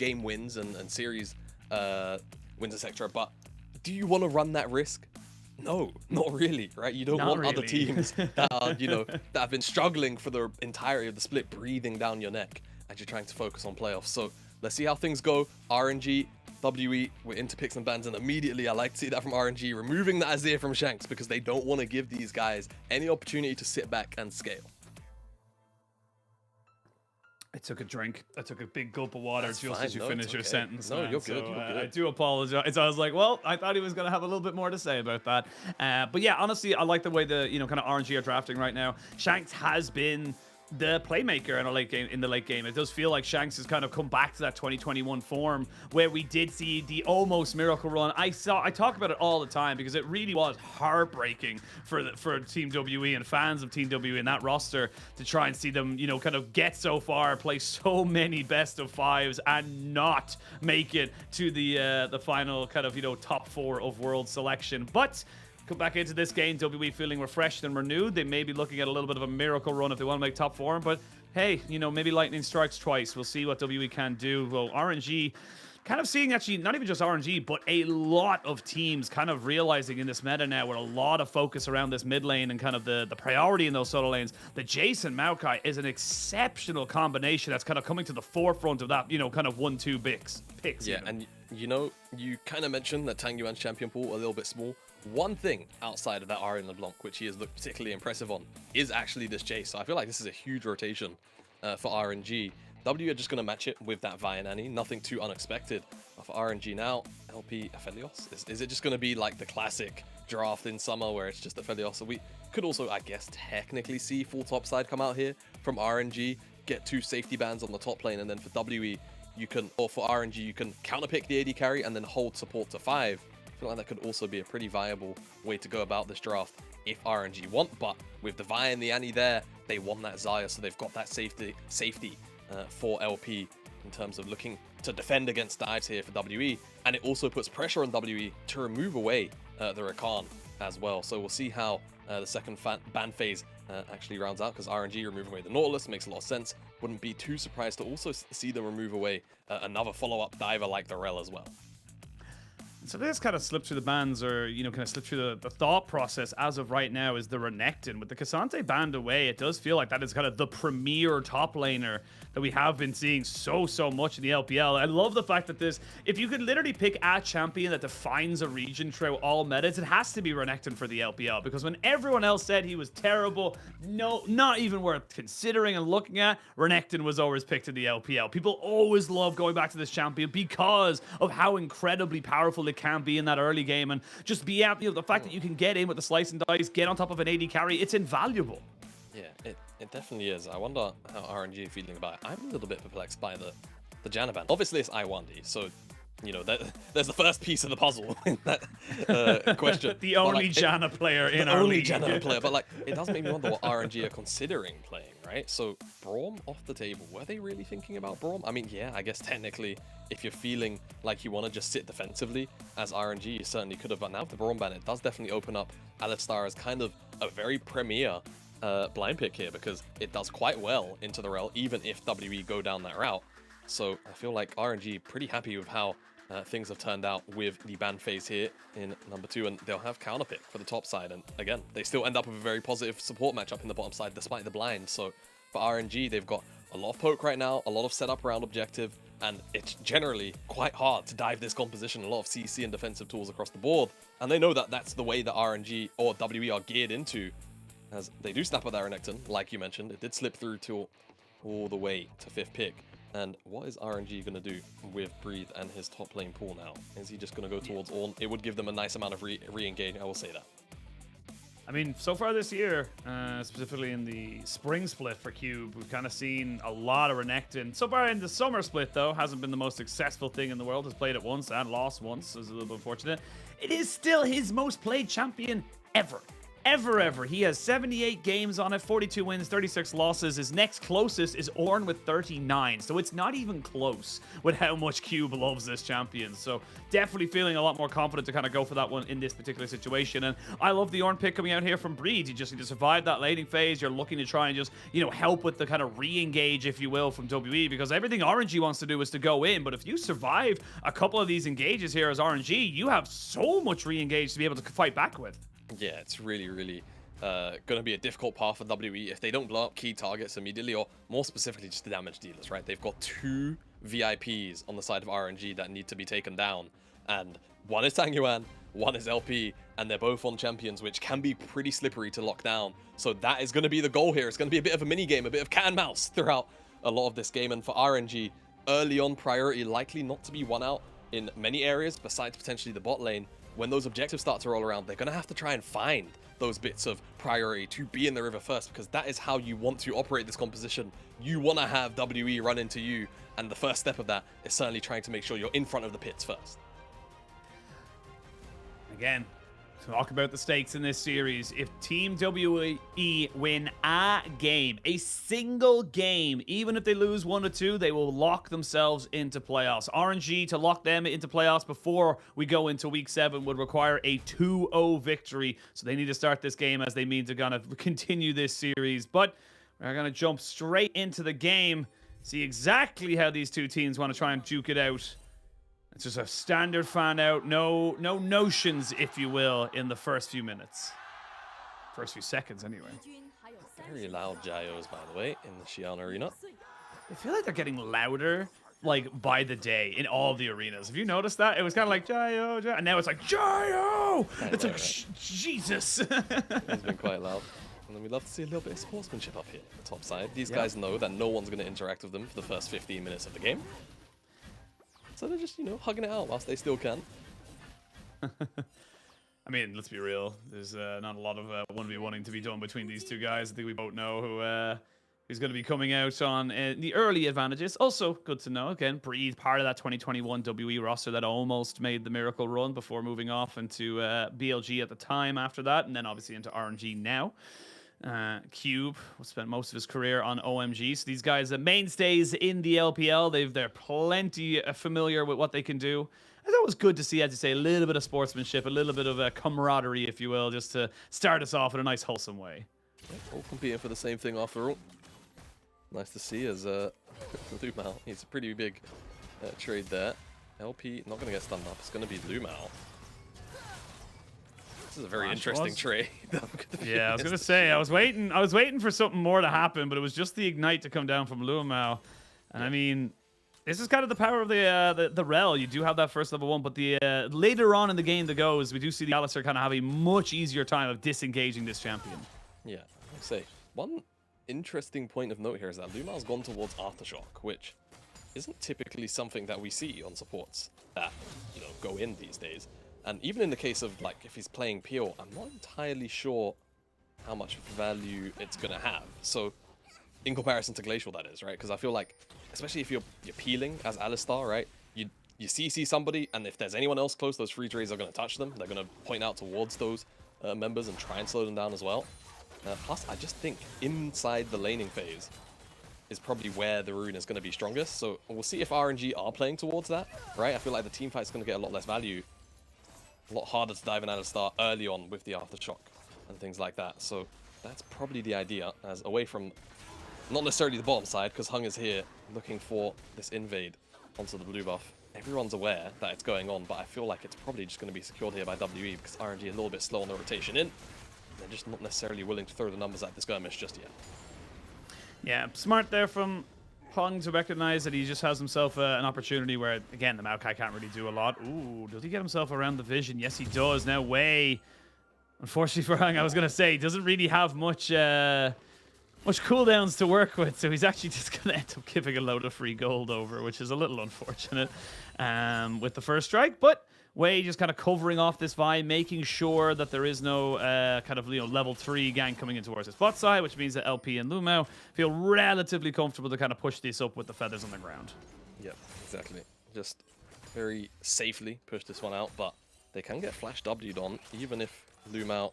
game wins and series wins, etc. But do you want to run that risk? No, not really, right? You don't want other teams that are, that have been struggling for the entirety of the split breathing down your neck as you're trying to focus on playoffs. So let's see how things go. RNG, WE, we're into picks and bans, and immediately I like to see that from RNG, removing the Azir from Shanks because they don't want to give these guys any opportunity to sit back and scale. I took a drink. I took a big gulp of water just fine. as you finished your sentence. No, man. you're good. So, You're good. I do apologize. I was like, well, I thought he was going to have a little bit more to say about that. But yeah, honestly, I like the way the kind of RNG are drafting right now. Shanks has been the playmaker in the late game. It does feel like Shanks has kind of come back to that 2021 form where we did see the almost miracle run. I talk about it all the time because it really was heartbreaking for Team WE and fans of Team WE and that roster to try and see them, kind of get so far, play so many best of fives and not make it to the final kind of, top 4 of world selection. But come back into this game, WE feeling refreshed and renewed. They may be looking at a little bit of a miracle run if they want to make top 4, but hey, maybe lightning strikes twice. We'll see what WE can do. Well, RNG kind of seeing actually not even just RNG, but a lot of teams kind of realizing in this meta now with a lot of focus around this mid lane and kind of the priority in those solo lanes, that Jace and Maokai is an exceptional combination that's kind of coming to the forefront of that, kind of 1-2 picks. Yeah, and you kind of mentioned that Tang Yuan's champion pool a little bit small. One thing outside of that Aryan LeBlanc, which he has looked particularly impressive on, is actually this Jace. So I feel like this is a huge rotation for RNG. W are just going to match it with that Vi and Annie. Nothing too unexpected for RNG now. LP Aphelios? Is it just going to be like the classic draft in summer where it's just Aphelios? So we could also, I guess, technically see full topside come out here from RNG, get 2 safety bans on the top lane, and then for WE, for RNG, you can counterpick the AD carry and then hold support to 5. I feel like that could also be a pretty viable way to go about this draft if RNG want, but with the Vi and the Annie there, they want that Xayah, so they've got that safety for LP in terms of looking to defend against dives here for WE, and it also puts pressure on WE to remove away the Rakan as well. So we'll see how the second ban phase actually rounds out, because RNG removing away the Nautilus makes a lot of sense. Wouldn't be too surprised to also see them remove away another follow-up diver like the Rel as well. So this kind of slipped through the bans, or kind of slipped through the thought process as of right now, is the Renekton. With the K'Sante banned away, it does feel like that is kind of the premier top laner that we have been seeing so much in the LPL. I love the fact that if you could literally pick a champion that defines a region throughout all metas, it has to be Renekton for the LPL, because when everyone else said he was terrible, no, not even worth considering and looking at, Renekton was always picked in the LPL. People always love going back to this champion because of how incredibly powerful it can be in that early game, and just be out, the fact that you can get in with the slice and dice, get on top of an AD carry, it's invaluable. Yeah, it definitely is. I wonder how RNG are feeling about it. I'm a little bit perplexed by the Janna ban. Obviously, it's I1D, so there's the first piece of the puzzle in that question. The only Janna player in our league. The only Janna player, but it does make me wonder what RNG are considering playing, right? So Braum off the table. Were they really thinking about Braum? I mean, yeah, I guess technically, if you're feeling like you want to just sit defensively as RNG, you certainly could have. But now with the Braum ban, it does definitely open up Alistar as kind of a very premier blind pick here, because it does quite well into the Rel, even if WE go down that route. So I feel like RNG pretty happy with how things have turned out with the ban phase here in number 2, and they'll have counterpick for the top side. And again, they still end up with a very positive support matchup in the bottom side despite the blind. So for RNG, they've got a lot of poke right now, a lot of setup around objective, and it's generally quite hard to dive this composition. A lot of CC and defensive tools across the board, and they know that that's the way that RNG or WE are geared into, as they do snap at that Renekton, like you mentioned. It did slip through to all the way to 5th pick. And what is RNG going to do with Breathe and his top lane pool now? Is he just going to go towards Ornn? It would give them a nice amount of re-engaging, I will say that. I mean, so far this year, specifically in the spring split for Cube, we've kind of seen a lot of Renekton. So far in the summer split, though, hasn't been the most successful thing in the world. Has played it once and lost once. Is a little bit unfortunate. It is still his most played champion ever. ever. He has 78 games on it, 42 wins, 36 losses. His next closest is Ornn with 39. So it's not even close with how much Cube loves this champion. So definitely feeling a lot more confident to kind of go for that one in this particular situation. And I love the Ornn pick coming out here from Breed. You just need to survive that laning phase. You're looking to try and just, you know, help with the kind of re-engage, if you will, from WE, because everything RNG wants to do is to go in. But if you survive a couple of these engages here as RNG, you have so much re-engage to be able to fight back with. Yeah, it's really going to be a difficult path for WE if they don't blow up key targets immediately, or more specifically just the damage dealers, right? They've got 2 VIPs on the side of RNG that need to be taken down, and one is Tangyuan, one is LP, and they're both on champions, which can be pretty slippery to lock down. So that is going to be the goal here. It's going to be a bit of a mini game, a bit of cat and mouse throughout a lot of this game, and for RNG, early on priority likely not to be won out in many areas besides potentially the bot lane. When those objectives start to roll around, they're going to have to try and find those bits of priority to be in the river first, because that is how you want to operate this composition. You want to have WE run into you, and the first step of that is certainly trying to make sure you're in front of the pits first. Again, talk about the stakes in this series. If Team WE win a game, a single game, even if they lose 1 or 2, they will lock themselves into playoffs. RNG, to lock them into playoffs before we go into week 7, would require a 2-0 victory. So they need to start this game as they mean to kind of continue this series. But we're going to jump straight into the game, see exactly how these two teams want to try and duke it out. It's just a standard fan out, no notions, if you will, in the first few minutes. First few seconds, anyway. Very loud gyos, by the way, in the Xi'an arena. I feel like they're getting louder, like, by the day in all of the arenas. Have you noticed that? It was kind of like, Gyo, and now it's like, Gyo! It's like, Jesus! It's been quite loud. And then we'd love to see a little bit of sportsmanship up here on the top side. These guys know that no one's going to interact with them for the first 15 minutes of the game. So they're just, you know, hugging it out whilst they still can. I mean, let's be real. There's not a lot of 1v1ing to be done between these two guys. I think we both know who's going to be coming out on the early advantages. Also, good to know, again, Breed, part of that 2021 WE roster that almost made the miracle run before moving off into BLG at the time after that, and then obviously into RNG now. Cube spent most of his career on OMG, so these guys are mainstays in the LPL. They're plenty familiar with what they can do. And that was good to see, as you say, a little bit of sportsmanship, a little bit of camaraderie, if you will, just to start us off in a nice, wholesome way. Yeah, all competing for the same thing after all. Nice to see as Lumao. He's a pretty big trade there. LP not going to get stunned up. It's going to be Lumao. This is a very interesting trade. Yeah, I was gonna say I was waiting for something more to happen, but it was just the ignite to come down from Lumao. And I mean, this is kind of the power of the Rel. You do have that first level 1, but the later on in the game that goes, we do see the Alistar kind of have a much easier time of disengaging this champion. Yeah, I'll say one interesting point of note here is that Lumao's gone towards Aftershock, which isn't typically something that we see on supports that, you know, go in these days. And even in the case of, like, if he's playing Peel, I'm not entirely sure how much value it's going to have. So, in comparison to Glacial, that is, right? Because I feel like, especially if you're peeling as Alistar, right? You CC somebody, and if there's anyone else close, those freeze rays are going to touch them. They're going to point out towards those members and try and slow them down as well. Plus, I just think inside the laning phase is probably where the rune is going to be strongest. So, we'll see if RNG are playing towards that, right? I feel like the team fight's going to get a lot less value. A lot harder to dive in Alistar early on with the Aftershock and things like that. So that's probably the idea, as away from not necessarily the bottom side, because Hung is here looking for this invade onto the blue buff. Everyone's aware that it's going on, but I feel like it's probably just going to be secured here by WE because RNG a little bit slow on the rotation in. They're just not necessarily willing to throw the numbers at this skirmish just yet. Yeah, smart there from Hung to recognize that he just has himself an opportunity where, again, the Maokai can't really do a lot. Ooh, does he get himself around the vision? Yes, he does. Now, Wei, unfortunately for Hung, I was going to say, doesn't really have much cooldowns to work with, so he's actually just going to end up giving a load of free gold over, which is a little unfortunate with the first strike, but Wei just kind of covering off this Vine, making sure that there is no kind of, you know, level 3 gang coming in towards his bot side, which means that LP and Lumao feel relatively comfortable to kind of push this up with the feathers on the ground. Yep, exactly. Just very safely push this one out, but they can get flash W'd on, even if Lumao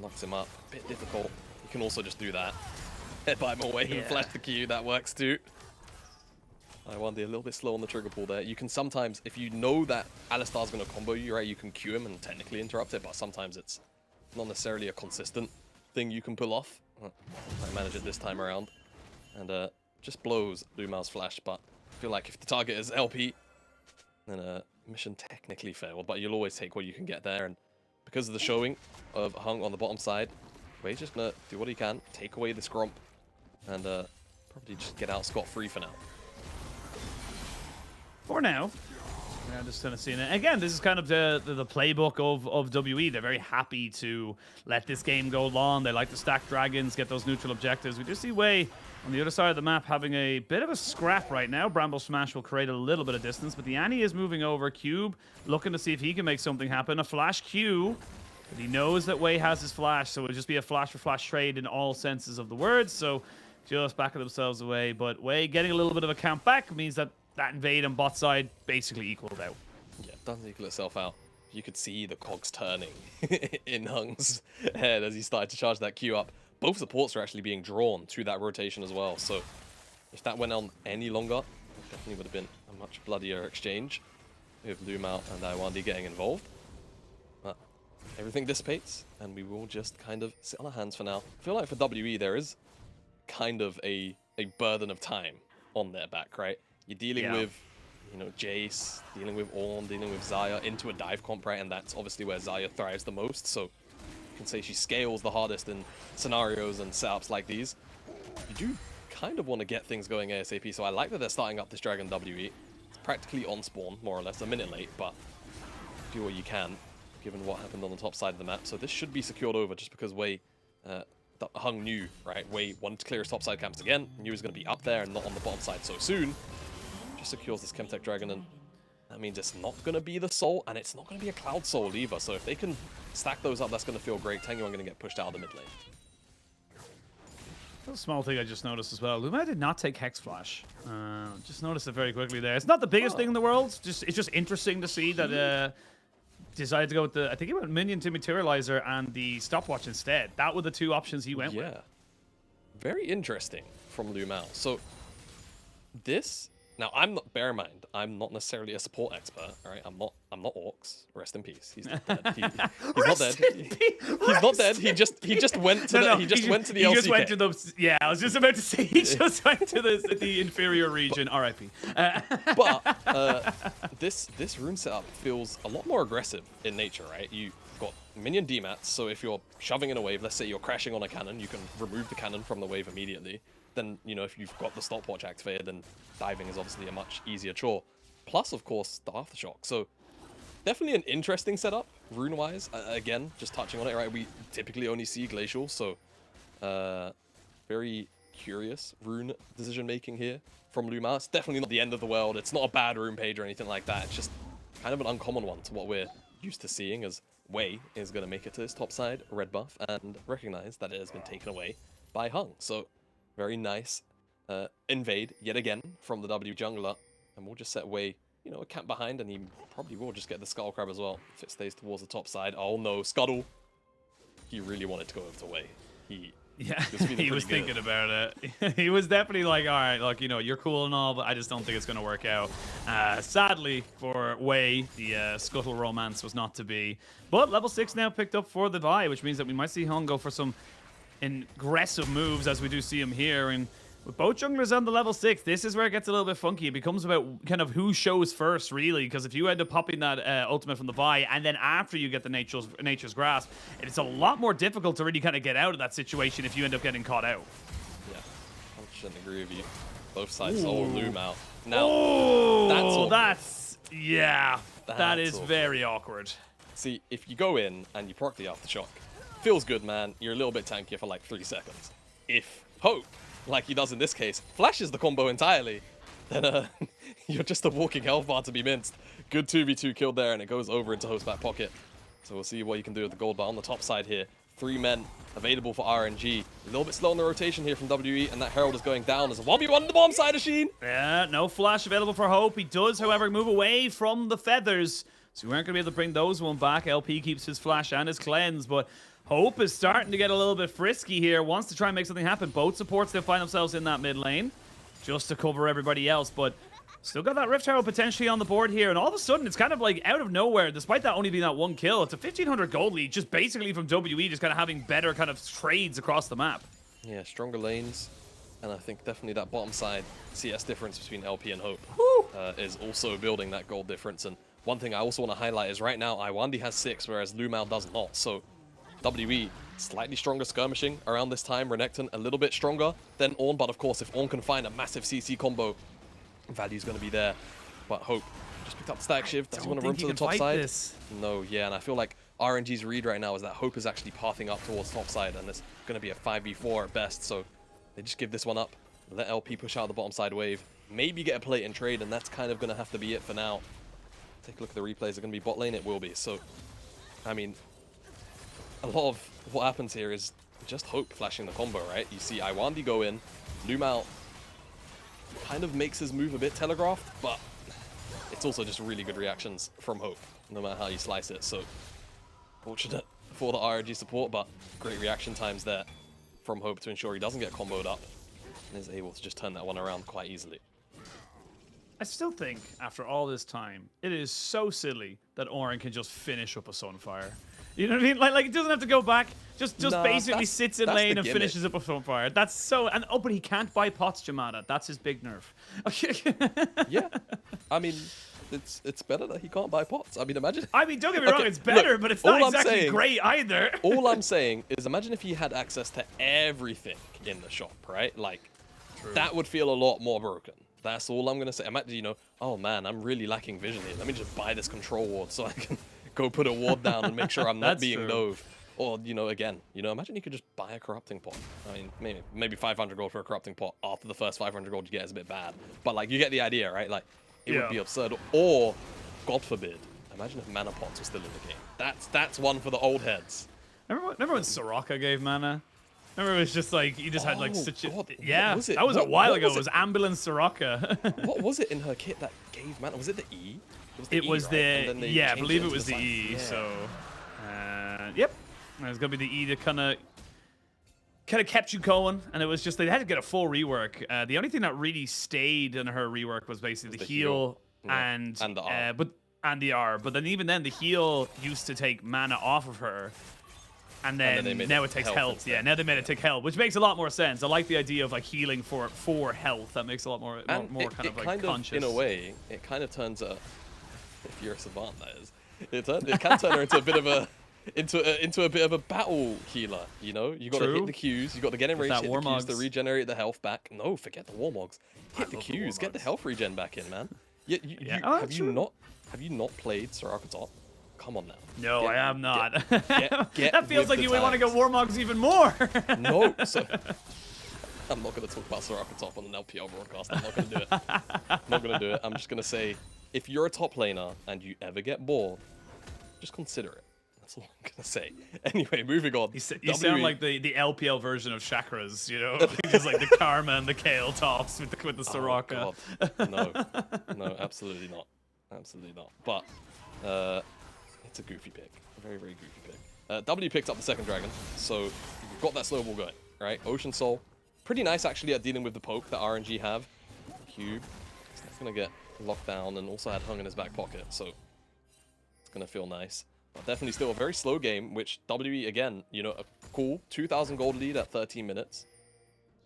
knocks him up. A bit difficult. You can also just do that. Headbutt him away and flash the Q. That works too. I wonder a little bit slow on the trigger pull there. You can sometimes, if you know that Alistar's going to combo you, right, you can Q him and technically interrupt it, but sometimes it's not necessarily a consistent thing you can pull off. I manage it this time around. And just blows Lumao's flash, but I feel like if the target is LP, then mission technically failed, but you'll always take what you can get there. And because of the showing of Hung on the bottom side, Wei's just going to do what he can, take away this Gromp, and probably just get out scot-free for now. For now. Yeah, just kind of seeing it. Again, this is kind of the playbook of WE. They're very happy to let this game go long. They like to stack dragons, get those neutral objectives. We do see Wei on the other side of the map having a bit of a scrap right now. Bramble Smash will create a little bit of distance, but the Annie is moving over. Cube looking to see if he can make something happen. A flash Q, but he knows that Wei has his flash, so it'll just be a flash for flash trade in all senses of the word. So just backing themselves away. But Wei getting a little bit of a count back means that invade on bot side basically equaled out. Yeah, it doesn't equal itself out. You could see the cogs turning in Hung's head as he started to charge that Q up. Both supports are actually being drawn to that rotation as well. So if that went on any longer, it definitely would have been a much bloodier exchange with Lumao and Iwandi getting involved. But everything dissipates and we will just kind of sit on our hands for now. I feel like for WE there is kind of a burden of time on their back, right? You're dealing with, you know, Jace, dealing with Ornn, dealing with Xayah into a dive comp, right? And that's obviously where Xayah thrives the most. So you can say she scales the hardest in scenarios and setups like these. You do kind of want to get things going ASAP. So I like that they're starting up this Dragon WE. It's practically on spawn, more or less, a minute late, but do what you can, given what happened on the top side of the map. So this should be secured over just because Wei, Hung knew, right? Wei wanted to clear his top side camps again, knew he was going to be up there and not on the bottom side so soon. Just secures this Chemtech Dragon, and that means it's not going to be the Soul, and it's not going to be a Cloud Soul either. So if they can stack those up, that's going to feel great. Tangyuan going to get pushed out of the mid lane. A small thing I just noticed as well. Lumao did not take Hex Flash. Just noticed it very quickly there. It's not the biggest thing in the world. It's just interesting to see that decided to go with the, I think he went Minion to Materializer and the Stopwatch instead. That were the two options he went with. Yeah. Very interesting from Lumao. So this... Now, bear in mind, I'm not necessarily a support expert, all right? I'm not Orcs. Rest in peace. He's not dead. He's not dead. He's not dead. He just went to he just went to the LCK. He just went to the, yeah, I was just about to say he just went to the inferior region. RIP. But this rune setup feels a lot more aggressive in nature, right? You've got minion demats, so if you're shoving in a wave, let's say you're crashing on a cannon, you can remove the cannon from the wave immediately. Then, you know, if you've got the stopwatch activated, then diving is obviously a much easier chore. Plus, of course, the aftershock. So definitely an interesting setup, rune-wise. Again, just touching on it, right? We typically only see Glacial, so very curious rune decision-making here from Lumao. It's definitely not the end of the world. It's not a bad rune page or anything like that. It's just kind of an uncommon one to what we're used to seeing, as Wei is going to make it to his top side, red buff, and recognize that it has been taken away by Hung. So very nice invade yet again from the W jungler, and we'll just set Wei, you know, a camp behind, and he probably will just get the Skull Crab as well if it stays towards the top side. Oh no, Scuttle! He really wanted to go over to Wei. He was thinking about it. He was definitely like, all right, look, you know, you're cool and all, but I just don't think it's going to work out. Sadly for Wei, the Scuttle romance was not to be. But level 6 now picked up for the Vi, which means that we might see Hung go for some aggressive moves as we do see him here. And with both junglers on the level 6, this is where it gets a little bit funky. It becomes about kind of who shows first, really, because if you end up popping that ultimate from the Vi, and then after you get the Nature's Grasp, it's a lot more difficult to really kind of get out of that situation if you end up getting caught out. Yeah, I shouldn't agree with you. Both sides all Lumao. Now, that is very awkward. See, if you go in and you proc the aftershock, feels good, man. You're a little bit tankier for like 3 seconds. If Hope, like he does in this case, flashes the combo entirely, then you're just a walking health bar to be minced. Good 2v2 killed there, and it goes over into Host's back pocket. So we'll see what you can do with the gold bar on the top side here. 3 men available for RNG. A little bit slow on the rotation here from WE, and that Herald is going down as a 1v1 on the bottom side of Xi'an. Yeah, no flash available for Hope. He does, however, move away from the feathers, so we aren't going to be able to bring those one back. LP keeps his flash and his cleanse, but Hope is starting to get a little bit frisky here. Wants to try and make something happen. Both supports, they'll find themselves in that mid lane just to cover everybody else. But still got that Rift Herald potentially on the board here. And all of a sudden, it's kind of like out of nowhere, despite that only being that one kill. It's a 1,500 gold lead just basically from WE just kind of having better kind of trades across the map. Yeah, stronger lanes. And I think definitely that bottom side CS difference between LP and Hope is also building that gold difference. And one thing I also want to highlight is right now, Iwandi has 6, whereas Lumao does not. So WE, slightly stronger skirmishing around this time. Renekton, a little bit stronger than Ornn. But of course, if Ornn can find a massive CC combo, value's going to be there. But Hope just picked up the stack shift. Does he want to run to the top side? No, yeah. And I feel like RNG's read right now is that Hope is actually pathing up towards top side. And it's going to be a 5v4 at best. So they just give this one up, let LP push out the bottom side wave, maybe get a plate and trade, and that's kind of going to have to be it for now. Take a look at the replays. They're going to be bot lane. It will be. So, I mean, a lot of what happens here is just Hope flashing the combo, right? You see Iwandi go in, Lumao kind of makes his move a bit telegraphed, but it's also just really good reactions from Hope, no matter how you slice it. So, fortunate for the RNG support, but great reaction times there from Hope to ensure he doesn't get comboed up and is able to just turn that one around quite easily. I still think, after all this time, it is so silly that Ornn can just finish up a Sunfire. You know what I mean? Like it doesn't have to go back. Just basically sits in lane and finishes up a Sunfire. That's so... And oh, but he can't buy pots, Jamada. That's his big nerve. Yeah. I mean, it's better that he can't buy pots. I mean, imagine... I mean, don't get me wrong, it's better, look, but it's not exactly great either. All I'm saying is imagine if he had access to everything in the shop, right? Like, that would feel a lot more broken. That's all I'm going to say. Imagine, you know, oh man, I'm really lacking vision here. Let me just buy this control ward so I can go put a ward down and make sure I'm not being dove. Or, you know, again, you know, imagine you could just buy a corrupting pot. I mean, maybe 500 gold for a corrupting pot after the first 500 gold you get is a bit bad. But, like, you get the idea, right? Like, it would be absurd. Or, God forbid, imagine if mana pots were still in the game. That's one for the old heads. Remember when Soraka gave mana? Remember it was just like, you just had like such a... God, yeah, that was a while ago. It was Ambulance Soraka. What was it in her kit that gave mana? Was it the E? It was the... Yeah, I believe it was the E, so... Yep. It was going to be the E that kind of kept you going, and it was just, they had to get a full rework. The only thing that really stayed in her rework was basically the heal and the R. And the R. But then even then, the heal used to take mana off of her. And then now it takes health. Yeah, now they made it take health, which makes a lot more sense. I like the idea of like healing for health. That makes a lot more kind of like conscious. In a way, it kind of turns a, if you're a savant, that is, it can turn her into a bit of a into a bit of a battle healer. You know, you got to hit the Qs, you got to get in range, hit the Qs to regenerate the health back. No, forget the Warmogs. Hit the Qs, get the health regen back in, man. Have you not played Soraka top? Come on now. No, I am not. That feels like you would want to go Warmogs even more. No, so I'm not going to talk about Soraka top on an LPL broadcast. I'm not going to do it. I'm not going to do it. I'm just going to say, if you're a top laner and you ever get bored, just consider it. That's all I'm going to say. Anyway, moving on. You sound like the LPL version of Chakras, you know? Just like the Karma and the Kale tops with the Soraka. Oh, God. No, absolutely not. Absolutely not. But... it's a goofy pick. A very, very goofy pick. W picked up the second dragon, so you've got that snowball going, right? Ocean Soul. Pretty nice, actually, at dealing with the poke that RNG have. Cube. So that's going to get locked down and also had Hung in his back pocket, so it's going to feel nice. But definitely still a very slow game, which WE, again, you know, a cool 2,000 gold lead at 13 minutes.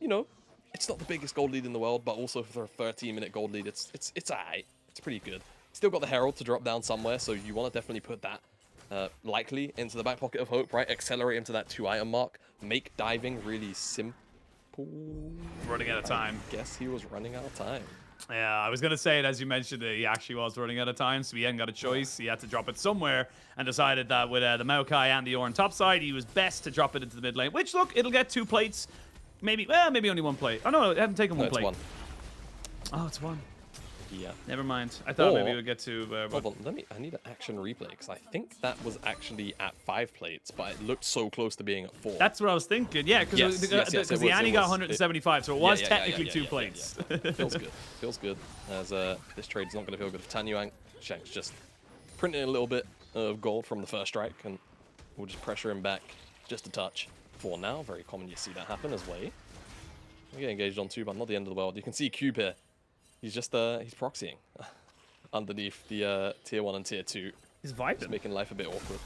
You know, it's not the biggest gold lead in the world, but also for a 13-minute gold lead, it's alright. It's pretty good. Still got the Herald to drop down somewhere, so you want to definitely put that likely into the back pocket of Hope, right? Accelerate him to that 2-item mark. Make diving really simple. Running out of time. I guess he was running out of time. Yeah, I was going to say it as you mentioned, he actually was running out of time, so he hadn't got a choice. He had to drop it somewhere and decided that with the Maokai and the Ornn top side, he was best to drop it into the mid lane, which, look, it'll get 2 plates. Maybe only 1 plate. Oh, no, I haven't taken 1 plate. It's 1. Oh, it's 1. Yeah. Never mind. I thought maybe we'd get to... hold on, I need an action replay, because I think that was actually at 5 plates, but it looked so close to being at 4. That's what I was thinking. Yeah, because the Annie got 175, so it was technically 2 plates. Feels good. Feels good, as this trade's not going to feel good for Tanyuang. Shank's just printing a little bit of gold from the first strike, and we'll just pressure him back just a touch. For now, very common you see that happen as well. We get engaged on 2, but not the end of the world. You can see Cube here. He's just he's proxying underneath the tier 1 and tier 2. He's vibing. Just making life a bit awkward.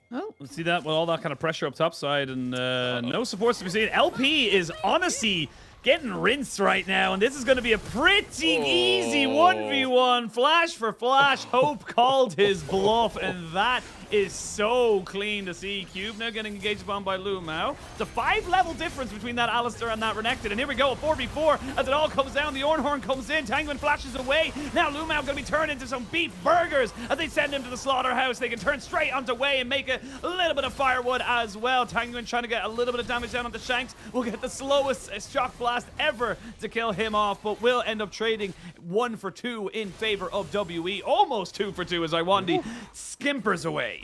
Well, let's see that with all that kind of pressure up top side and no supports to be seen. LP is honestly getting rinsed right now, and this is going to be a pretty easy 1v1. Flash for flash. Hope called his bluff, and that is so clean to see. Cube now getting engaged upon by Lumao. It's a 5-level difference between that Alistair and that Renekton. And here we go, a 4v4 as it all comes down. The Ornhorn comes in. Tanguan flashes away. Now Lumao going to be turned into some beef burgers as they send him to the slaughterhouse. They can turn straight onto Way and make a little bit of firewood as well. Tanguan trying to get a little bit of damage down onto Shanks. Will get the slowest shock blast ever to kill him off, but will end up trading 1 for 2 in favor of WE. Almost 2 for 2 as Iwandi skimpers away.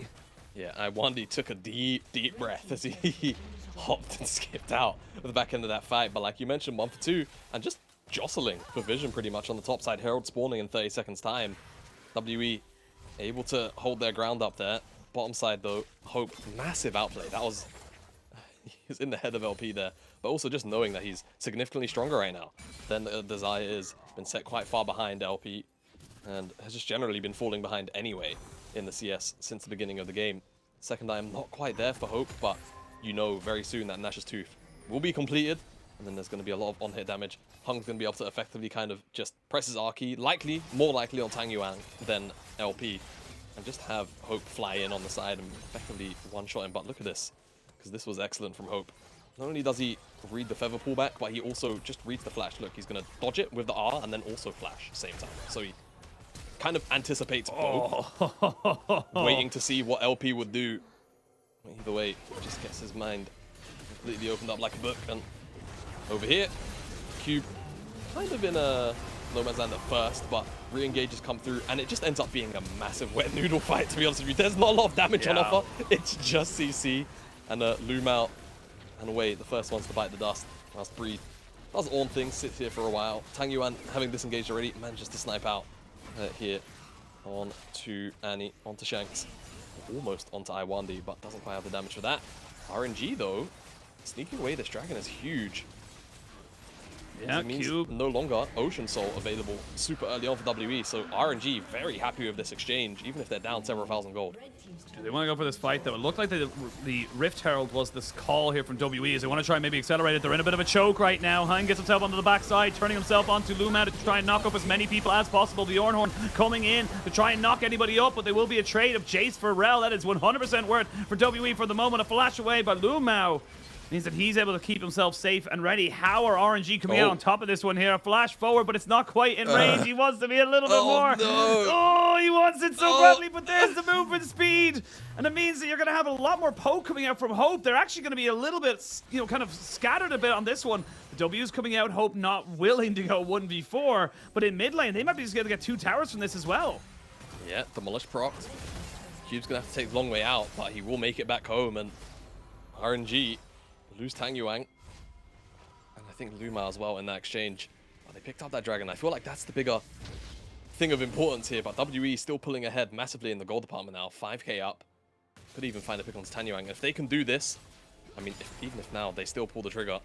Yeah, Iwandi took a deep, deep breath as he hopped and skipped out at the back end of that fight. But like you mentioned, 1 for 2, and just jostling for vision pretty much on the top side. Herald spawning in 30 seconds time. WE able to hold their ground up there. Bottom side though, Hope, massive outplay. That was, he's in the head of LP there. But also just knowing that he's significantly stronger right now than Desire is. Been set quite far behind LP and has just generally been falling behind anyway in the CS since the beginning of the game. Second item not quite there for Hope, but you know very soon that Nash's Tooth will be completed, and then there's going to be a lot of on-hit damage. Hung's going to be able to effectively kind of just press his R key, more likely on Tang Yuan than LP, and just have Hope fly in on the side and effectively one-shot him. But look at this, because this was excellent from Hope. Not only does he read the feather pullback, but he also just reads the flash. Look, he's going to dodge it with the R and then also flash at the same time. So he kind of anticipates both, waiting to see what LP would do. Either way, just gets his mind completely opened up like a book. And over here, Cube kind of in a no man's land at first, but re-engages come through, and it just ends up being a massive wet noodle fight, to be honest with you. There's not a lot of damage on offer. It's just CC, and Lumao and Way, the first ones to bite the dust. Last breathe. Does Orn thing, sits here for a while. Tang Yuan having disengaged already, manages to snipe out here on to Annie, onto Shanks, almost onto Iwandi, but doesn't quite have the damage for that. RNG though, sneaking away this dragon is huge. Yeah, it means Cube. No longer Ocean Soul available super early on for WE, so RNG very happy with this exchange, even if they're down several thousand gold. Do they want to go for this fight though? It looked like the Rift Herald was this call here from WE as they want to try and maybe accelerate it. They're in a bit of a choke right now. Hein gets himself onto the backside, turning himself onto Lumao to try and knock up as many people as possible. The Ornhorn coming in to try and knock anybody up, but there will be a trade of Jace for Rel. That is 100% worth for WE for the moment. A flash away by Lumao means that he's able to keep himself safe and ready. How are RNG coming out on top of this one here? A flash forward, but it's not quite in range. He wants to be a little bit more. No. Oh, he wants it so badly, but there's the movement speed. And it means that you're going to have a lot more poke coming out from Hope. They're actually going to be a little bit, you know, kind of scattered a bit on this one. The W's coming out, Hope not willing to go 1v4, but in mid lane, they might be just going to get 2 towers from this as well. Yeah, Demolish procs. Cube's going to have to take the long way out, but he will make it back home, and RNG lose Tang Yuan, and I think Lumao as well in that exchange. But they picked up that dragon. I feel like that's the bigger thing of importance here, but WE still pulling ahead massively in the gold department now. 5k up. Could even find a pick on Tang Yuan. If they can do this, I mean, even if now they still pull the trigger.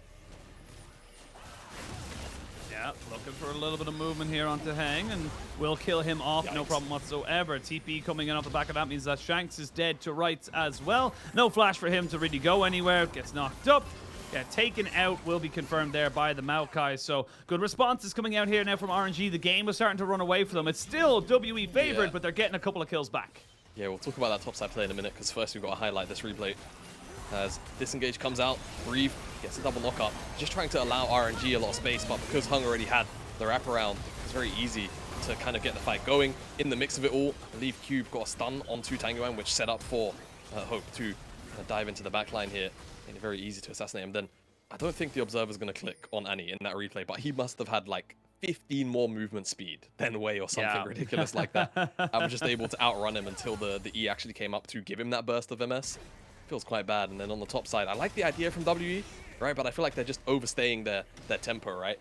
Yeah, looking for a little bit of movement here onto Hang, and will kill him off, no problem whatsoever. TP coming in off the back of that means that Shanks is dead to rights as well. No flash for him to really go anywhere, gets knocked up. Yeah, taken out, will be confirmed there by the Maokai. So good responses coming out here now from RNG. The game was starting to run away for them. It's still WE favored, but they're getting a couple of kills back. Yeah, we'll talk about that topside play in a minute, because first we've got to highlight this replay. As Disengage comes out, Breathe, gets a double knockup. Just trying to allow RNG a lot of space, but because Hung already had the wraparound, it's very easy to kind of get the fight going. In the mix of it all, I believe Cube got a stun onto Tang Yuan, which set up for Hope to dive into the backline here. And it's very easy to assassinate him. Then I don't think the Observer's going to click on Annie in that replay, but he must have had like 15 more movement speed than Way or something ridiculous like that. I was just able to outrun him until the E actually came up to give him that burst of MS. Feels quite bad. And then on the top side, I like the idea from WE, right? But I feel like they're just overstaying their tempo, right?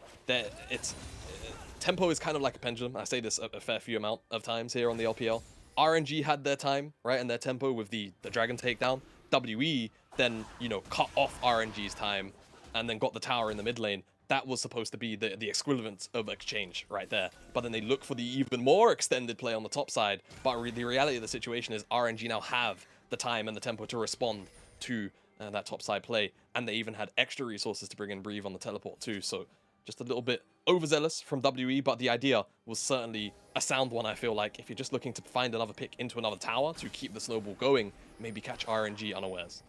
Tempo is kind of like a pendulum. I say this a fair few amount of times here on the LPL. RNG had their time, right, and their tempo with the dragon takedown. WE then, you know, cut off RNG's time and then got the tower in the mid lane. That was supposed to be the equivalent of exchange right there. But then they look for the even more extended play on the top side. But the reality of the situation is RNG now have the time and the tempo to respond to that top side play. And they even had extra resources to bring in Breathe on the teleport too. So just a little bit overzealous from WE, but the idea was certainly a sound one, I feel like. If you're just looking to find another pick into another tower to keep the snowball going, maybe catch RNG unawares.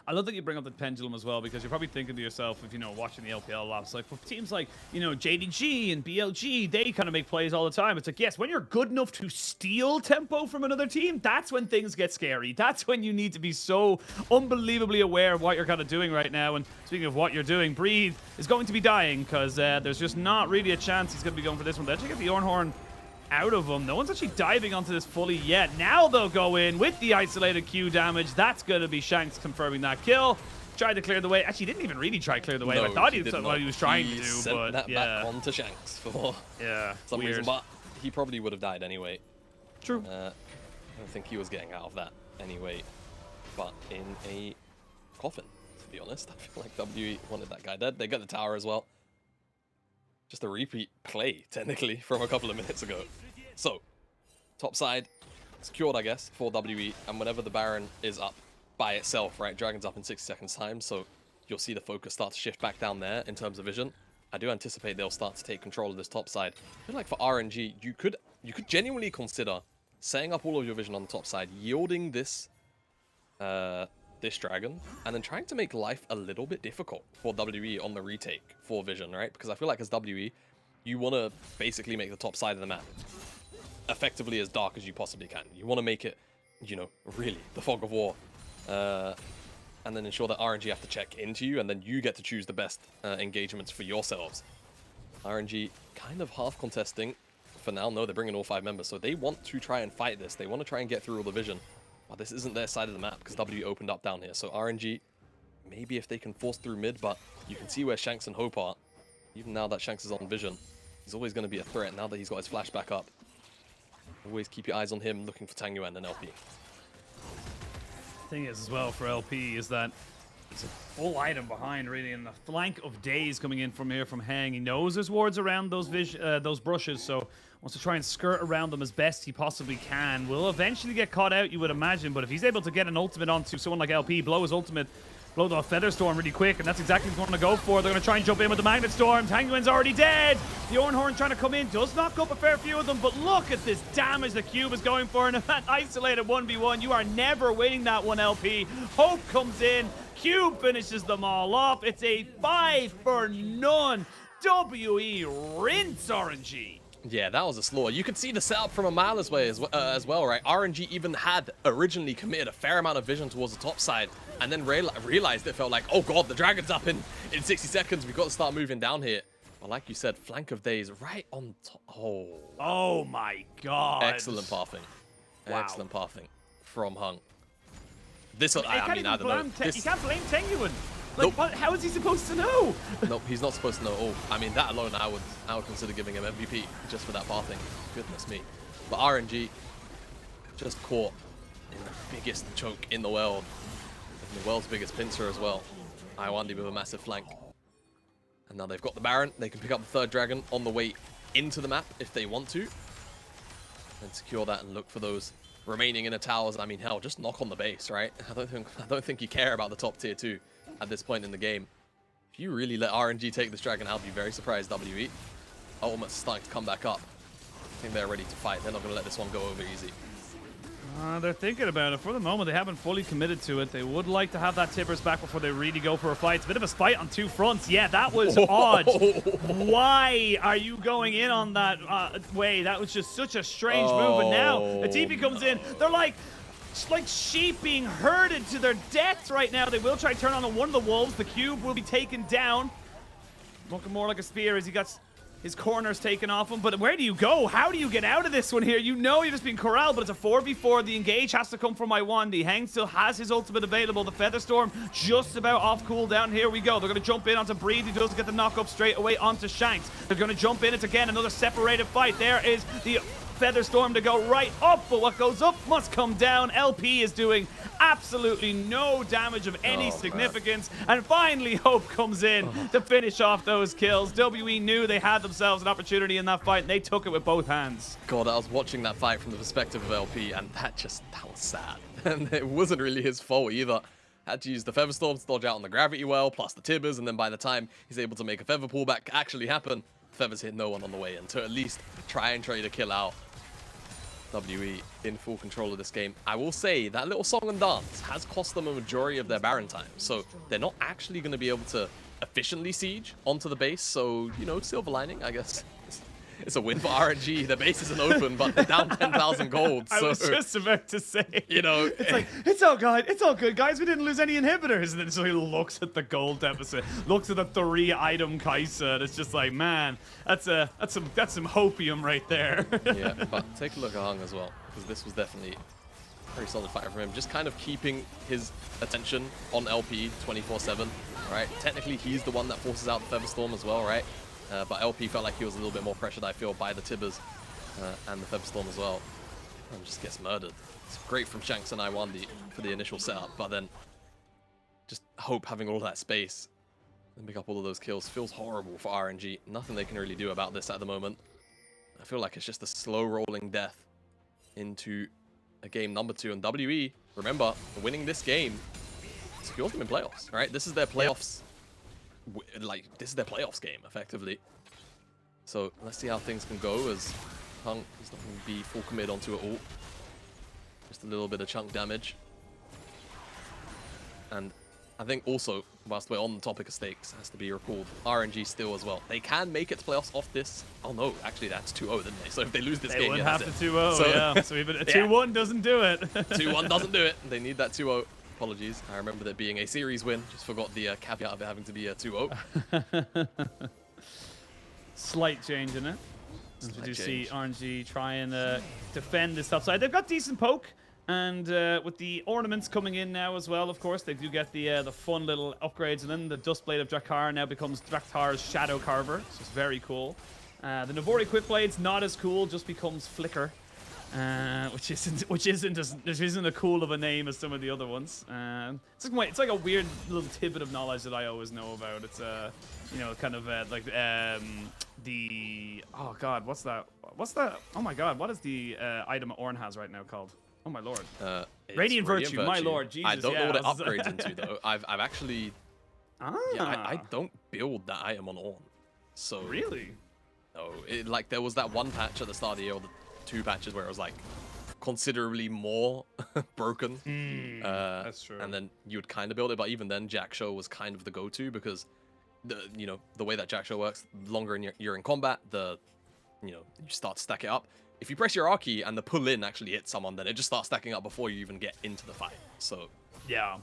I love that you bring up the pendulum as well, because you're probably thinking to yourself, if you know, watching the LPL laps, like, for teams like, you know, JDG and BLG, they kind of make plays all the time. It's like, yes, when you're good enough to steal tempo from another team, that's when things get scary. That's when you need to be so unbelievably aware of what you're kind of doing right now. And speaking of what you're doing, Breathe is going to be dying, because there's just not really a chance he's going to be going for this one. They actually get the Ornhorn out of them. No one's actually diving onto this fully yet. Now they'll go in with the isolated Q damage. That's going to be Shanks confirming that kill. Tried to clear the way. Actually, didn't even really try to clear the way. No, I thought he was trying to do, sent but that yeah. back onto Shanks for some weird. reason. But he probably would have died anyway. True. I don't think he was getting out of that anyway. But in a coffin, to be honest. I feel like WE wanted that guy dead. They got the tower as well. Just a repeat play, technically, from a couple of minutes ago. So, top side, secured, I guess, for WE. And whenever the Baron is up by itself, right, Dragon's up in 60 seconds time, so you'll see the focus start to shift back down there in terms of vision. I do anticipate they'll start to take control of this top side. I feel like for RNG, you could genuinely consider setting up all of your vision on the top side, yielding this this dragon, and then trying to make life a little bit difficult for WE on the retake for vision, right? Because I feel like as WE, you want to basically make the top side of the map effectively as dark as you possibly can. You want to make it, you know, really the fog of war, and then ensure that RNG have to check into you, and then you get to choose the best engagements for yourselves. RNG kind of half contesting for now. No, they're bringing all 5 members, so they want to try and fight this. They want to try and get through all the vision. But this isn't their side of the map because W opened up down here. So RNG, maybe if they can force through mid, but you can see where Shanks and Hope are. Even now that Shanks is on vision, he's always going to be a threat now that he's got his flash back up. Always keep your eyes on him, looking for TaNgyuan and LP. Thing is, as well, for LP, is that it's a full item behind, really, and the flank of Days coming in from here from Hang. He knows there's wards around those brushes, so wants to try and skirt around them as best he possibly can. Will eventually get caught out, you would imagine, but if he's able to get an ultimate onto someone like LP, blow his ultimate, blow the Feather Storm really quick, and that's exactly what they're going to go for. They're going to try and jump in with the Magnet Storm. TaNgyuan's already dead. The Ornhorn trying to come in, does knock up a fair few of them, but look at this damage the Cube is going for in that isolated 1v1. You are never winning that one, LP. Hope comes in. Cube finishes them all off. It's a 5 for none. WE rinse RNG. Yeah, that was a slaughter. You could see the setup from a mile away as well, right? RNG even had originally committed a fair amount of vision towards the top side, and then realized it felt like, oh god, the dragon's up in 60 seconds. We've got to start moving down here. But like you said, flank of Days right on top. Oh my god. Excellent pathing. Wow. Excellent pathing from Hung. This, I mean, I don't know. You can't blame TaNgyuan. Nope. Like, how is he supposed to know? Nope, he's not supposed to know. Oh, I mean, that alone, I would consider giving him MVP just for that pathing. Goodness me. But RNG just caught in the biggest choke in the world. In the world's biggest pincer as well. Iwandi with a massive flank. And now they've got the Baron. They can pick up the third dragon on the way into the map if they want to. And secure that and look for those remaining inner towers. I mean, hell, just knock on the base, right? I don't think you care about the top tier 2 at this point in the game. If you really let RNG take this dragon, I'll be very surprised. WE ultimate's starting to come back up. I think they're ready to fight. They're not going to let this one go over easy. They're thinking about it. For the moment, they haven't fully committed to it. They would like to have that Tibbers back before they really go for a fight. It's a bit of a fight on 2 fronts. Yeah, that was odd. Why are you going in on that way? That was just such a strange move. And now a TP comes in. They're like sheep being herded to their death right now. They will try to turn on one of the wolves. The Cube will be taken down. Looking more like a spear as he got his corners taken off him. But where do you go? How do you get out of this one here? You know you're just being corralled, but it's a 4v4. The engage has to come from Iwandi. Hang still has his ultimate available. The Feather Storm just about off cooldown. Here we go. They're going to jump in onto Breathe. He doesn't get the knock up straight away onto Shanks. They're going to jump in. It's again another separated fight. There is the Featherstorm to go right up, but what goes up must come down. LP is doing absolutely no damage of any significance, and finally Hope comes in to finish off those kills. WE knew they had themselves an opportunity in that fight, and they took it with both hands. God, I was watching that fight from the perspective of LP, and that was sad. And it wasn't really his fault either. Had to use the Featherstorm to dodge out on the Gravity Well, plus the Tibbers, and then by the time he's able to make a Feather pullback actually happen, Feathers hit no one on the way in to at least try and trade a kill out. WE in full control of this game. I will say that little song and dance has cost them a majority of their Baron time, so they're not actually going to be able to efficiently siege onto the base. So, you know, silver lining, I guess. It's a win for RNG. The base isn't open, but they're down 10,000 gold. So, I was just about to say, you know, it's like, it's all good, guys. We didn't lose any inhibitors. And then so he looks at the gold deficit, looks at the 3-item Kai'Sa, and it's just like, man, that's some hopium right there. Yeah, but take a look at Hung as well, because this was definitely a very solid fight from him. Just kind of keeping his attention on LP 24/7. Right, technically he's the one that forces out the Featherstorm as well, right? But LP felt like he was a little bit more pressured, I feel, by the Tibbers and the Featherstorm as well. And just gets murdered. It's great from Shanks and I1 for the initial setup, but then just Hope having all that space and pick up all of those kills feels horrible for RNG. Nothing they can really do about this at the moment. I feel like it's just a slow rolling death into a game number 2. And WE, remember, winning this game secures them in playoffs, right? This is their playoffs. Like, this is their playoffs game, effectively. So let's see how things can go, as Hung is not going to be full commit onto it all. Just a little bit of chunk damage. And I think also, whilst we're on the topic of stakes, has to be recalled, RNG still as well. They can make it to playoffs off this. Oh no, actually that's 2-0, didn't they? So if they lose this game, would yeah, have to 2-0, so, yeah. So even a 2-1 doesn't do it. 2-1 doesn't do it. They need that 2-0. Apologies. I remember there being a series win. Just forgot the caveat of it having to be a 2-0. Slight change in it. As we do see RNG try and defend this top side. They've got decent poke. And with the ornaments coming in now as well, of course, they do get the fun little upgrades. And then the Dustblade of Drakkar now becomes Draktar's Shadow Carver. So it's very cool. The Navori Quickblade's not as cool, just becomes Flicker. Which isn't as cool of a name as some of the other ones. It's like a weird little tidbit of knowledge that I always know about. It's you know, kind of like the what's that? Oh my god, what is the item Ornn has right now called? Oh my lord. Radiant Virtue, my lord. Jesus, I don't know what it upgrades into though. I've actually I don't build that item on Ornn. So really? No, like there was that one patch at the start of the year, or the 2 patches where it was like considerably more broken. That's true. And then you would kind of build it, but even then Jack Show was kind of the go-to, because the way that Jack Show works, the longer you're in combat, you start to stack it up. If you press your R key and the pull in actually hits someone, then it just starts stacking up before you even get into the fight. So yeah.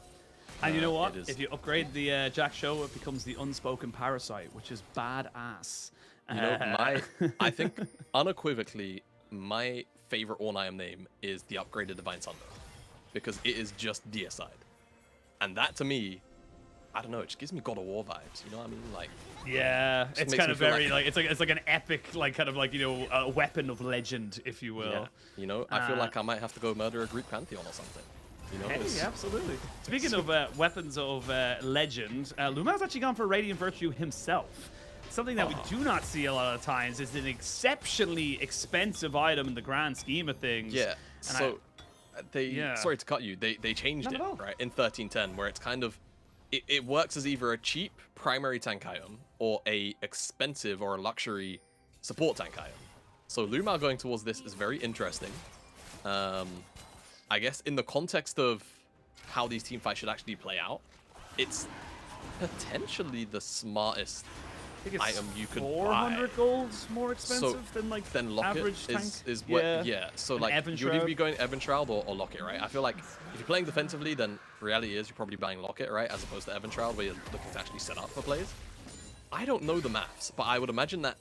And you know what? If you upgrade the Jack Show, it becomes the Unspoken Parasite, which is badass. You know, I think unequivocally my favorite Ornn item name is the upgraded Divine Sunder, because it is just deicide. And that to me, I don't know, it just gives me God of War vibes, you know what I mean? Like, yeah, it's kind of very like it's like an epic, like kind of like, you know, a weapon of legend, if you will. Yeah. You know, I feel like I might have to go murder a Greek pantheon or something. You know, hey, absolutely. Speaking of weapons of legend, Luma's actually gone for Radiant Virtue himself. Something that we do not see a lot of times is an exceptionally expensive item in the grand scheme of things. Yeah. And sorry to cut you. They changed it right in 1310, where it's kind of it works as either a cheap primary tank item or a expensive or a luxury support tank item. So Luma going towards this is very interesting. I guess in the context of how these team fights should actually play out, it's potentially the smartest item you could 400 gold more expensive than like Locket average tank. is what so like you'd either be going Evan Shroud or Locket, right? I feel like if you're playing defensively, then reality is you're probably buying Locket, right, as opposed to Evan Shroud, where you're looking to actually set up for plays. I don't know the maths, but I would imagine that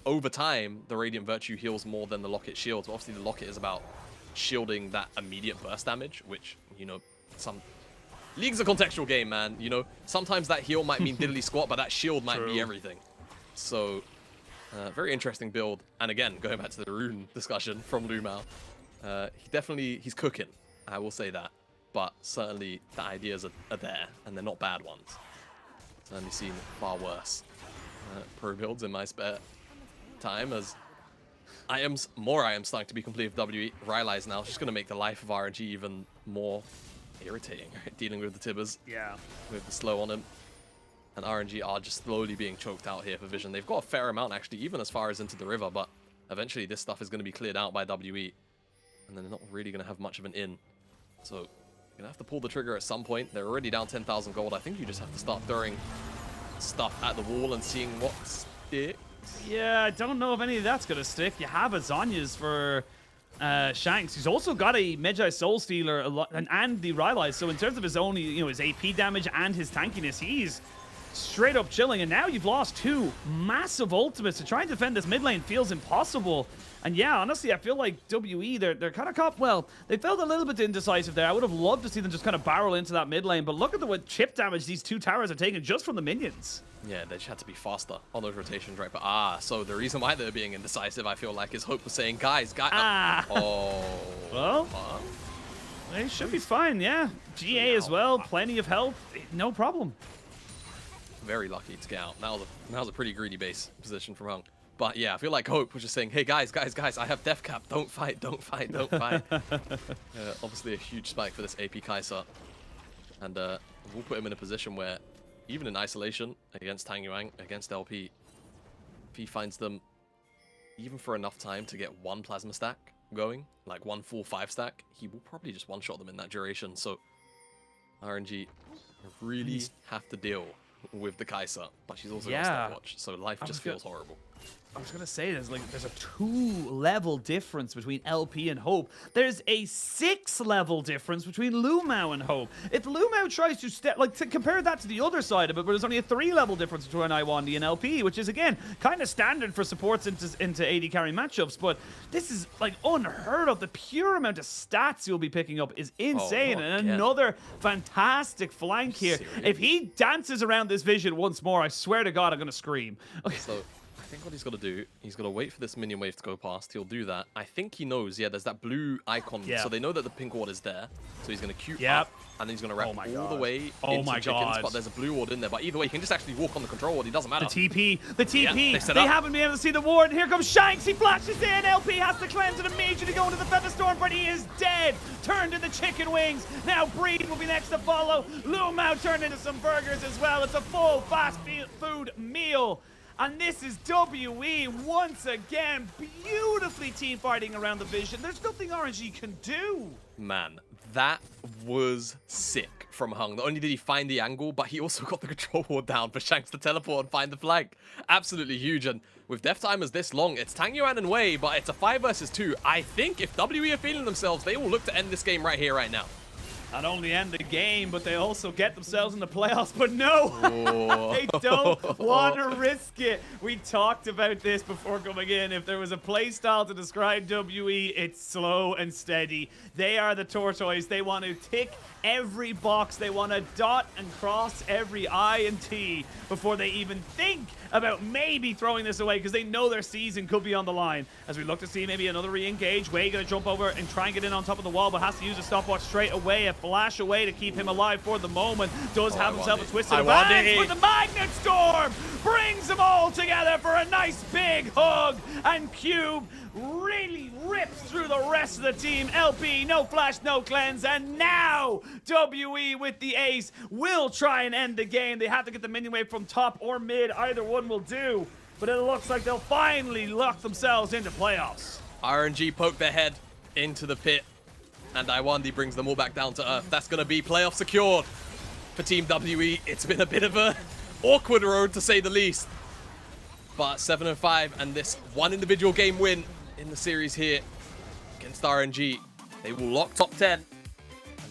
over time the Radiant Virtue heals more than the Locket shields. Obviously the Locket is about shielding that immediate burst damage, which, you know, some League's a contextual game, man. You know, sometimes that heal might mean diddly squat, but that shield might be everything. So, Very interesting build. And again, going back to the rune discussion from Lumao, he's cooking. I will say that. But certainly the ideas are there, and they're not bad ones. Certainly seen far worse pro builds in my spare time, as more items starting to be complete with WE. Rylai's now just going to make the life of RNG even more irritating, right? Dealing with the Tibbers. Yeah. With the slow on him. And RNG are just slowly being choked out here for vision. They've got a fair amount, actually, even as far as into the river, but eventually this stuff is going to be cleared out by WE. And then they're not really going to have much of an in. So you're going to have to pull the trigger at some point. They're already down 10,000 gold. I think you just have to start throwing stuff at the wall and seeing what sticks. Yeah, I don't know if any of that's going to stick. You have a Zhonya's for Shanks. He's also got a Medjai Soul Stealer and the Rylai. So in terms of his own, his AP damage and his tankiness, he's straight up chilling. And now you've lost two massive ultimates. To try and defend this mid lane feels impossible. And yeah, honestly, I feel like WE, they're kind of caught. Well, they felt a little bit indecisive there. I would have loved to see them just kind of barrel into that mid lane. But look at what chip damage these two towers are taking just from the minions. Yeah, they just had to be faster on those rotations, right? But so the reason why they're being indecisive, I feel like, is Hope was saying, guys. Oh. Well, they should be fine, yeah. GA as well, plenty of help, no problem. Very lucky to get out. Now's a pretty greedy base position from Hung. But yeah, I feel like Hope was just saying, hey, guys, I have death cap. Don't fight. Obviously a huge spike for this AP Kai'Sa. And we'll put him in a position where, even in isolation against Tang Yuan, against LP, if he finds them even for enough time to get one plasma stack going, like one full 5 stack, he will probably just one-shot them in that duration. So RNG really have to deal with the Kai'Sa, but she's also got a stopwatch, so life just feels horrible. I was gonna say there's a 2-level difference between LP and Hope. There's a 6-level difference between Lumao and Hope. If Lumao tries to compare that to the other side of it, but there's only a 3-level difference between Iwandi and LP, which is again kind of standard for supports into AD carry matchups. But this is like unheard of. The pure amount of stats you'll be picking up is insane, and another fantastic flank here. Seriously? If he dances around this vision once more, I swear to God, I'm gonna scream. Okay. So I think what he's got to do, he's got to wait for this minion wave to go past. He'll do that. I think he knows, there's that blue icon. Yeah. So they know that the pink ward is there. So he's going to queue up, and then he's going to wrap all the way into chickens. But there's a blue ward in there. But either way, he can just actually walk on the control ward. It doesn't matter. The TP. They haven't been able to see the ward. And here comes Shanks. He flashes in. LP has to cleanse and immediately go into the Featherstorm, but he is dead. Turned into chicken wings. Now Breed will be next to follow. Lumao turned into some burgers as well. It's a full fast food meal. And this is WE once again, beautifully team fighting around the vision. There's nothing RNG can do. Man, that was sick from Hung. Not only did he find the angle, but he also got the control ward down for Shanks to teleport and find the flank. Absolutely huge. And with death timers this long, it's Tang Yuan and Wei, but it's a 5 versus 2. I think if WE are feeling themselves, they will look to end this game right here, right now. Not only end the game, but they also get themselves in the playoffs. But no, they don't want to risk it. We talked about this before coming in. If there was a play style to describe WE, it's slow and steady. They are the tortoise. They want to tick every box. They want to dot and cross every I and T before they even think about maybe throwing this away, because they know their season could be on the line. As we look to see maybe another re-engage, Wei gonna jump over and try and get in on top of the wall, but has to use a stopwatch straight away, a flash away to keep him alive for the moment. Does have himself a twisted advance, but the Magnet Storm brings them all together for a nice big hug, and Cube really rips through the rest of the team. LP, no flash, no cleanse, and now WE with the ace will try and end the game. They have to get the minion wave from top or mid. Either one will do, but it looks like they'll finally lock themselves into playoffs. RNG poke their head into the pit, and Iwandi brings them all back down to earth. That's going to be playoff secured for Team WE. It's been a bit of a awkward road, to say the least. But 7-5, and this one individual game win in the series here against RNG, they will lock top 10, and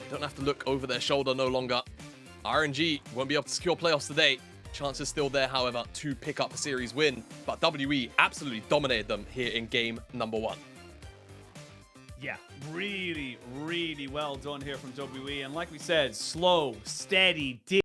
they don't have to look over their shoulder no longer. RNG won't be able to secure playoffs today. Chances still there, however, to pick up a series win, but WE absolutely dominated them here in game number 1. Yeah, really, really well done here from WE, and like we said, slow, steady,